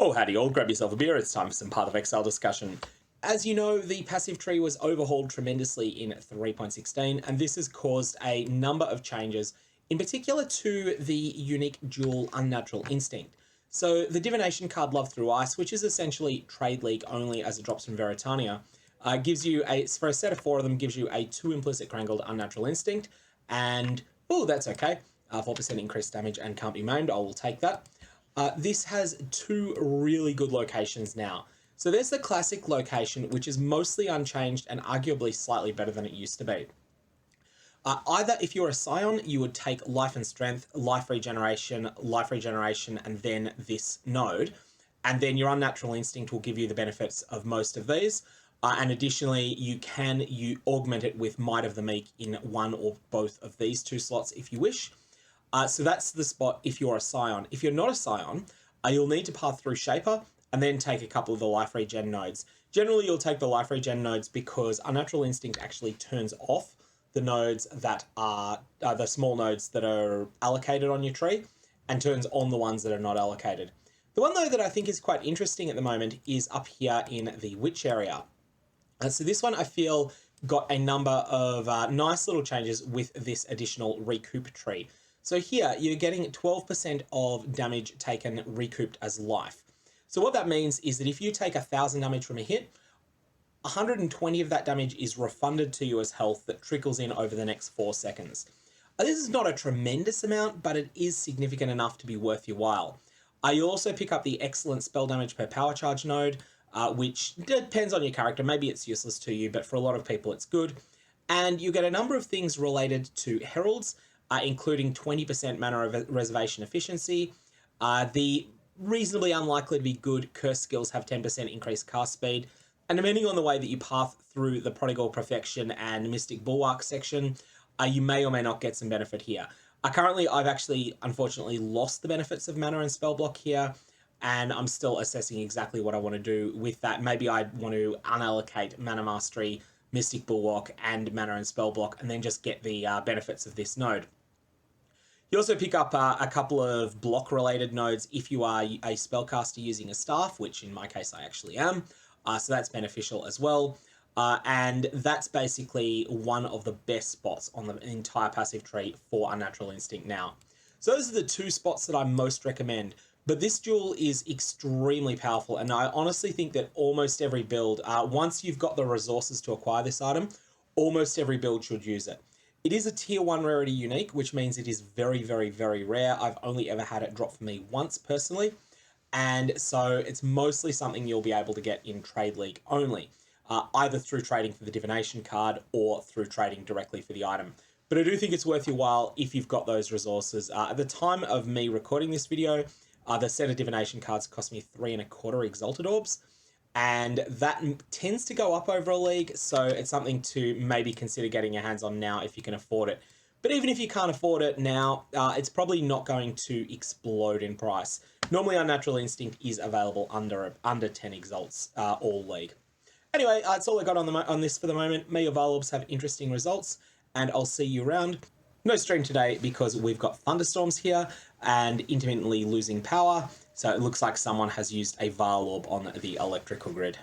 Oh, howdy all, grab yourself a beer, it's time for some Path of Exile discussion. As you know, the passive tree was overhauled tremendously in 3.16, and this has caused a number of changes, in particular to the unique dual Unnatural Instinct. So the Divination card Love Through Ice, which is essentially Trade League only as it drops from Veritania, gives you for a set of 4 of them, gives you a 2 implicit Grangled Unnatural Instinct, and, oh, that's okay, 4% increased damage and can't be maimed, I will take that. This has 2 really good locations now. So there's the classic location, which is mostly unchanged and arguably slightly better than it used to be. Either if you're a Scion, you would take Life and Strength, Life Regeneration, and then this node. And then your Unnatural Instinct will give you the benefits of most of these. And additionally, you augment it with Might of the Meek in one or both of these 2 slots if you wish. So that's the spot if you're a Scion. If you're not a Scion, you'll need to path through Shaper and then take a couple of the Life Regen nodes. Generally, you'll take the Life Regen nodes because Unnatural Instinct actually turns off the nodes that are the small nodes that are allocated on your tree and turns on the ones that are not allocated. The one, though, that I think is quite interesting at the moment is up here in the Witch area. So this one, I feel, got a number of nice little changes with this additional recoup tree. So here, you're getting 12% of damage taken recouped as life. So what that means is that if you take 1,000 damage from a hit, 120 of that damage is refunded to you as health that trickles in over the next 4 seconds. This is not a tremendous amount, but it is significant enough to be worth your while. You also pick up the excellent spell damage per power charge node, which depends on your character. Maybe it's useless to you, but for a lot of people it's good. And you get a number of things related to Heralds, including 20% mana reservation efficiency. The reasonably unlikely to be good curse skills have 10% increased cast speed. And depending on the way that you path through the Prodigal Perfection and Mystic Bulwark section, you may or may not get some benefit here. Currently, I've actually, unfortunately, lost the benefits of mana and spell block here, and I'm still assessing exactly what I want to do with that. Maybe I want to unallocate Mana Mastery, Mystic Bulwark, and mana and spell block, and then just get the benefits of this node. You also pick up a couple of block-related nodes if you are a spellcaster using a staff, which in my case I actually am. So that's beneficial as well. And that's basically one of the best spots on the entire passive tree for Unnatural Instinct now. So those are the 2 spots that I most recommend. But this duel is extremely powerful, and I honestly think that almost every build, once you've got the resources to acquire this item, almost every build should use it. It is a tier 1 rarity unique, which means it is very, very, very rare. I've only ever had it drop for me once personally, and so it's mostly something you'll be able to get in Trade League only, either through trading for the Divination card or through trading directly for the item. But I do think it's worth your while if you've got those resources. At the time of me recording this video, the set of Divination cards cost me 3.25 Exalted Orbs, and that tends to go up over a league, so it's something to maybe consider getting your hands on now if you can afford it. But even if you can't afford it now, it's probably not going to explode in price. Normally, Unnatural Instinct is available under 10 Exalts all league. Anyway, that's all I got on this for the moment. May your Valorbs have interesting results, and I'll see you around. No stream today because we've got thunderstorms here and intermittently losing power, so it looks like someone has used a Valorb on the electrical grid.